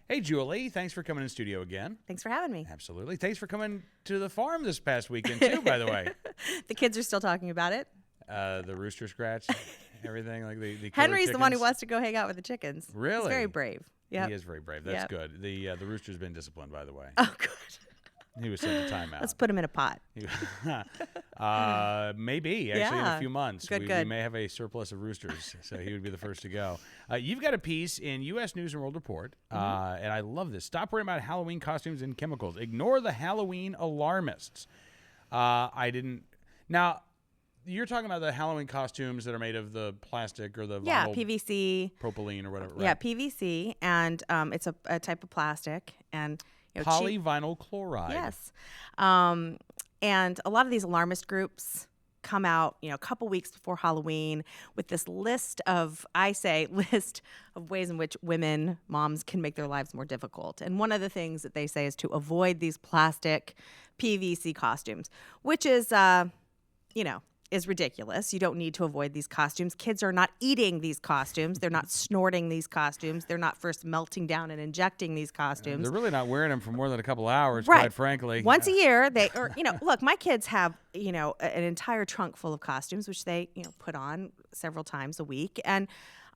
Hey, Julie, thanks for coming in studio again. Thanks for having me. Absolutely. Thanks for coming to the farm this past weekend, too, by the way. The kids are still talking about it. The rooster scratch, everything, like the killer Henry's the one who chickens. wants to go hang out with the chickens. Really? He's very brave. Yeah. He is very brave. That's good. The rooster's been disciplined, by the way. Oh, good. He was sent to timeout. Let's put him in a pot. Maybe, actually, in a Yeah. few months. Good, we good. may have a surplus of roosters, so he would be the first to go. You've got a piece in U.S. News and World Report, and I love this. Stop worrying about Halloween costumes and chemicals. Ignore the Halloween alarmists. I didn't. Now, you're talking about the Halloween costumes that are made of the plastic or the Yeah, vinyl PVC. propylene or whatever, right? Yeah, PVC, and it's a type of plastic, and Polyvinyl chloride. Yes, and a lot of these alarmist groups come out, a couple weeks before Halloween with this list of ways in which moms can make their lives more difficult. And one of the things that they say is to avoid these plastic PVC costumes, which is, is ridiculous. You don't need to avoid these costumes. Kids are not eating these costumes. They're not snorting these costumes. They're not first melting down and injecting these costumes. They're really not wearing them for more than a couple hours, Right. quite frankly. Once a year, look, my kids have, an entire trunk full of costumes, which they, put on several times a week. And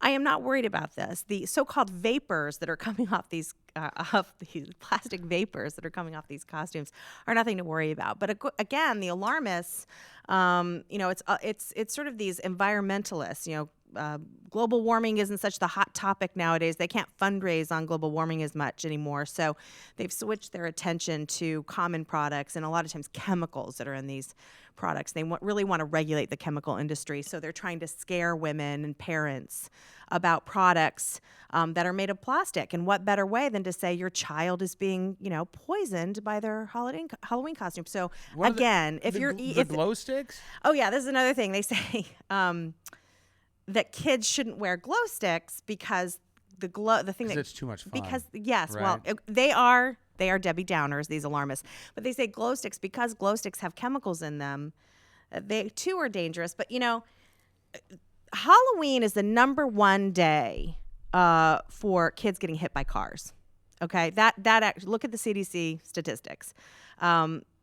I am not worried about this. The so-called vapors that are coming off these plastic vapors that are coming off these costumes are nothing to worry about. But again, the alarmists, it's sort of these environmentalists. Global warming isn't such the hot topic nowadays. They can't fundraise on global warming as much anymore. So they've switched their attention to common products and a lot of times chemicals that are in these products. They really want to regulate the chemical industry. So they're trying to scare women and parents about products that are made of plastic. And what better way than to say your child is being, poisoned by their Halloween costume. So again, if glow sticks? Oh yeah, this is another thing. They say that kids shouldn't wear glow sticks because it's too muech fun. Because yes, right? Well, they are Debbie Downers, these alarmists. But they say glow sticks because glow sticks have chemicals in them. They too are dangerous. But Halloween is the number one day for kids getting hit by cars. Okay, look at the CDC statistics.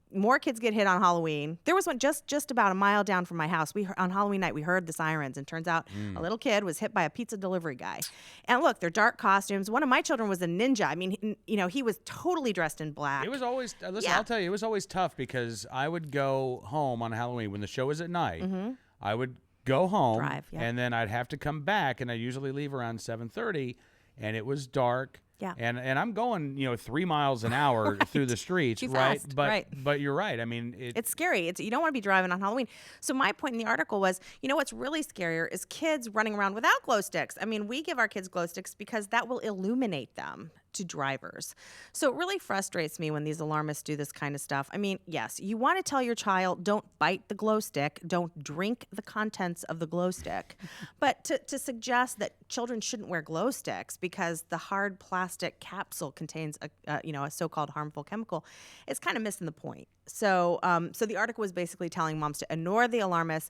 More kids get hit on Halloween. There was one just about a mile down from my house. On Halloween night, we heard the sirens, and turns out a little kid was hit by a pizza delivery guy. And look, they're dark costumes. One of my children was a ninja. I mean, he was totally dressed in black. It was always, I'll tell you, it was always tough because I would go home on Halloween when the show was at night. Mm-hmm. I would go home, and then I'd have to come back, and I usually leave around 7:30, and it was dark. Yeah. And I'm going, 3 miles an hour through the streets, Too right? fast, But right. but you're right. I mean, it's scary. You don't want to be driving on Halloween. So my point in the article was, what's really scarier is kids running around without glow sticks. I mean, we give our kids glow sticks because that will illuminate them to drivers. So it really frustrates me when these alarmists do this kind of stuff. I mean, yes, you want to tell your child, don't bite the glow stick, don't drink the contents of the glow stick. But to suggest that children shouldn't wear glow sticks because the hard plastic capsule contains a so-called harmful chemical, it's kind of missing the point. So so the article was basically telling moms to ignore the alarmists.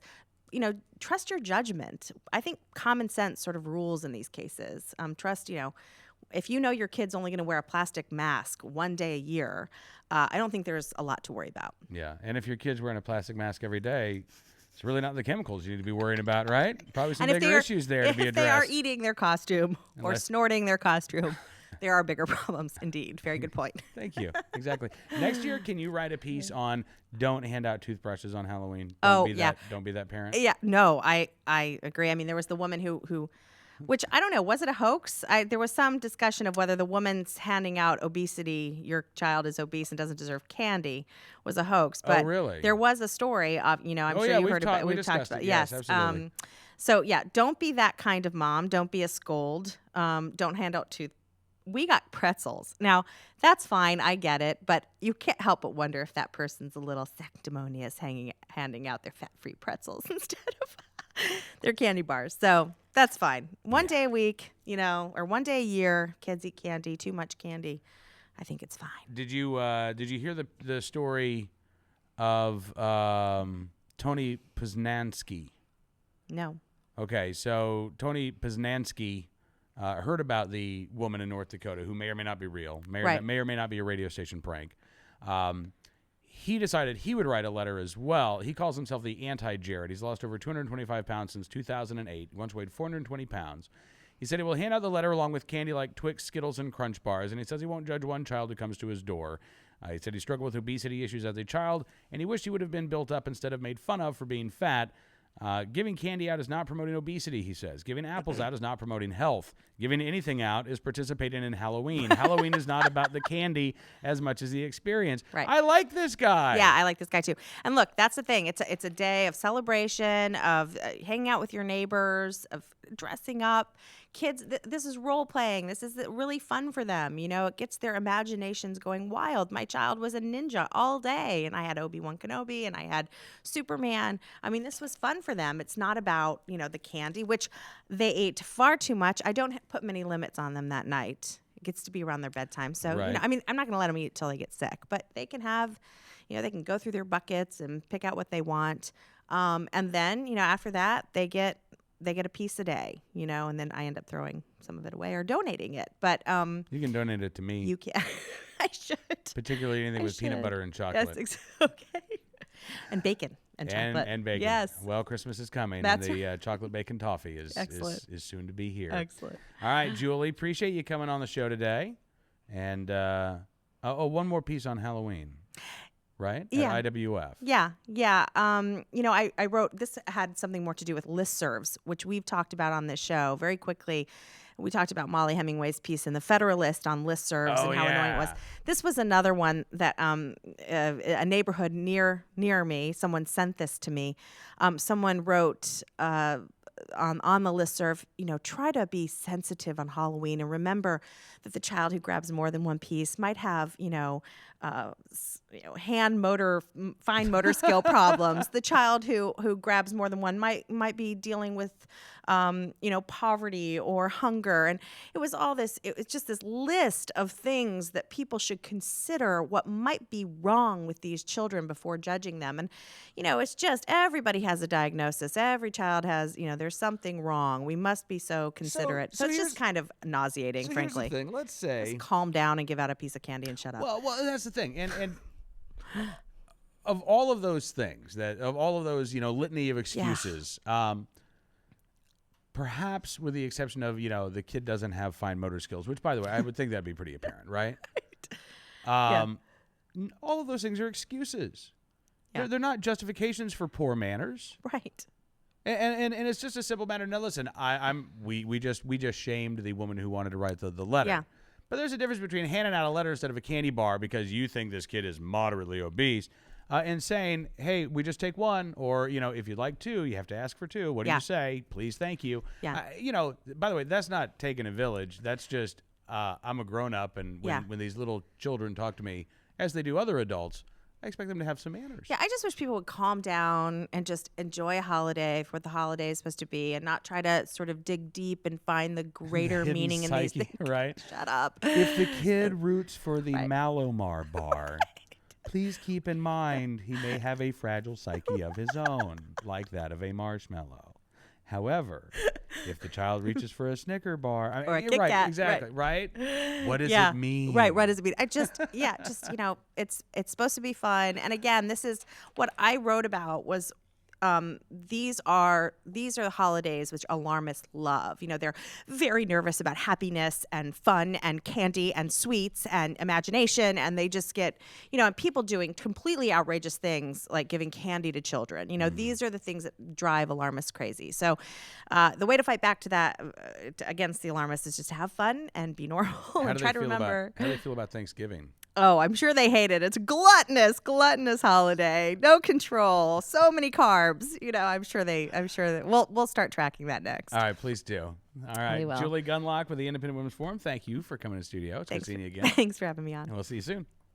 Trust your judgment. I think common sense sort of rules in these cases. Trust, if your kid's only going to wear a plastic mask one day a year, I don't think there's a lot to worry about. Yeah, and if your kid's wearing a plastic mask every day, it's really not the chemicals you need to be worrying about, right? Probably some bigger issues there to be addressed. If they are eating their costume or snorting their costume, there are bigger problems indeed. Very good point. Thank you. Exactly. Next year, can you write a piece on don't hand out toothbrushes on Halloween? Don't be that parent. Yeah, no, I agree. I mean, there was the woman who which I don't know, was it a hoax? There was some discussion of whether the woman's handing out obesity, your child is obese and doesn't deserve candy, was a hoax. But really? There was a story of, I'm sure you heard about it. We've talked about it. Yes, absolutely. So yeah, don't be that kind of mom. Don't be a scold. Don't hand out we got pretzels. Now, that's fine. I get it. But you can't help but wonder if that person's a little sanctimonious handing out their fat-free pretzels instead of their candy bars. So that's fine. One day a week, or one day a year, kids eat candy, too much candy. I think it's fine. Did you hear the story of Tony Poznansky? No. Okay, so Tony Poznansky heard about the woman in North Dakota who may or may not be real, may or may not be a radio station prank. He decided he would write a letter as well. He calls himself the anti-Jared. He's lost over 225 pounds since 2008. He once weighed 420 pounds. He said he will hand out the letter along with candy like Twix, Skittles, and Crunch Bars, and he says he won't judge one child who comes to his door. He said he struggled with obesity issues as a child, and he wished he would have been built up instead of made fun of for being fat. Giving candy out is not promoting obesity, he says. Giving apples out is not promoting health. Giving anything out is participating in Halloween. Halloween is not about the candy as much as the experience. Right. I like this guy. Yeah, I like this guy too. And look, that's the thing. It's a day of celebration, of hanging out with your neighbors, of dressing up. Kids, this is role playing. This is really fun for them. You know, it gets their imaginations going wild. My child was a ninja all day, and I had Obi-Wan Kenobi, and I had Superman. I mean, this was fun for them. It's not about, the candy, which they ate far too much. I don't put many limits on them that night. It gets to be around their bedtime. So, Right. I'm not going to let them eat till they get sick, but they can have, they can go through their buckets and pick out what they want. And then, after that, they get a piece a day, and then I end up throwing some of it away or donating it. But You can donate it to me. you can. I should. Particularly anything with peanut butter and chocolate. Yes, okay. And bacon and chocolate. And bacon. Yes. Well, Christmas is coming. That's and the chocolate bacon toffee is soon to be here. Excellent. All right, Julie, appreciate you coming on the show today. And one more piece on Halloween. Right? Yeah. At IWF. Yeah. I wrote, this had something more to do with listservs, which we've talked about on this show very quickly. We talked about Molly Hemingway's piece in The Federalist on listservs and how annoying it was. This was another one that a neighborhood near me, someone sent this to me. Someone wrote on the listserv, try to be sensitive on Halloween and remember that the child who grabs more than one piece might have, fine motor skill problems. The child who grabs more than one might be dealing with, poverty or hunger. And it was just this list of things that people should consider what might be wrong with these children before judging them. And, it's just everybody has a diagnosis. Every child has, there's something wrong. We must be so considerate. So it's just kind of nauseating, frankly. Here's the thing. Let's say. Just calm down and give out a piece of candy and shut up. Well, that's the thing. And of all of those things, litany of excuses, perhaps with the exception of, the kid doesn't have fine motor skills, which, by the way, I would think that'd be pretty apparent, right? All of those things are excuses. Yeah. They're not justifications for poor manners. Right. And it's just a simple matter. Now, listen, we just shamed the woman who wanted to write the letter. Yeah. But there's a difference between handing out a letter instead of a candy bar because you think this kid is moderately obese, and saying, hey, we just take one, or, if you'd like two, you have to ask for two. What do you say? Please, thank you. Yeah. By the way, that's not taking a village. That's just I'm a grown-up, and when these little children talk to me, as they do other adults, I expect them to have some manners. Yeah, I just wish people would calm down and just enjoy a holiday for what the holiday is supposed to be and not try to sort of dig deep and find the greater meaning in these things. Right? Shut up. If the kid roots for the Malomar bar, please keep in mind he may have a fragile psyche of his own, like that of a marshmallow. However, if the child reaches for a Snicker bar, or a you're Kit right, Kat, exactly, right? What does it mean? Right, what does it mean? It's supposed to be fun. And again, this is what I wrote about was these are the holidays which alarmists love. They're very nervous about happiness and fun and candy and sweets and imagination, and they just get, and people doing completely outrageous things like giving candy to children. These are the things that drive alarmists crazy. So the way to fight back to that against the alarmists is just to have fun and be normal and try to remember. How do they feel about Thanksgiving? Oh, I'm sure they hate it. It's a gluttonous holiday. No control. So many carbs. I'm sure that we'll start tracking that next. All right, please do. All right, We will. Julie Gunlock with the Independent Women's Forum. Thank you for coming to the studio. It's good seeing you again. Thanks for having me on. And we'll see you soon.